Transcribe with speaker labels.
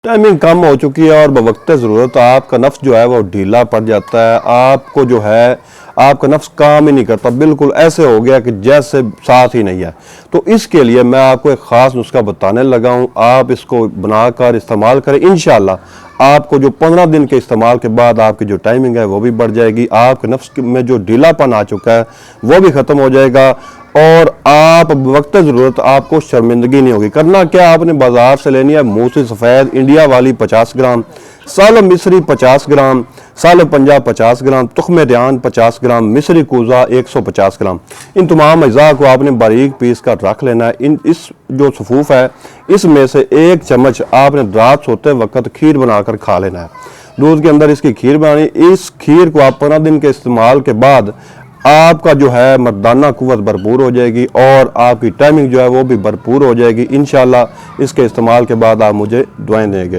Speaker 1: Timing कम हो चुकी है और बवक्त ज़रूरत आपका नफ्स जो है वो ढीला पड़ जाता है। आपको जो है आपका नफ्स काम ही नहीं करता, बिल्कुल ऐसे हो गया कि जैसे साथ ही नहीं है। तो इसके लिए मैं आपको एक ख़ास नुस्खा बताने लगा हूँ, आप इसको बनाकर इस्तेमाल करें। इंशाल्लाह आपको जो 15 दिन के इस्तेमाल के बाद आपकी जो टाइमिंग है वो भी बढ़ जाएगी, आपके नफ्स में जो ढीलापन आ चुका है वो भी ख़त्म हो जाएगा और आप वक्त ज़रूरत आपको शर्मिंदगी नहीं होगी। करना क्या, आपने बाजार से लेनी है मूसी सफ़ेद इंडिया वाली 50 ग्राम, साल मिस्री 50 ग्राम, साल पंजाब 50 ग्राम, तुख्म रियान 50 ग्राम, मिस्री कूज़ा 150 ग्राम। इन तमाम अज़ा को आपने बारीक पीस कर रख लेना है। इस जो सफ़ूफ है इसमें से 1 चम्मच आपने रात सोते वक्त खीर बनाकर खा लेना है। दूध के अंदर इसकी खीर बनानी। इस खीर को आप 15 दिन के इस्तेमाल के बाद आपका जो है मर्दाना कुव्वत भरपूर हो जाएगी और आपकी टाइमिंग जो है वो भी भरपूर हो जाएगी। इंशाल्लाह इसके इस्तेमाल के बाद आप मुझे दुआएं देंगे।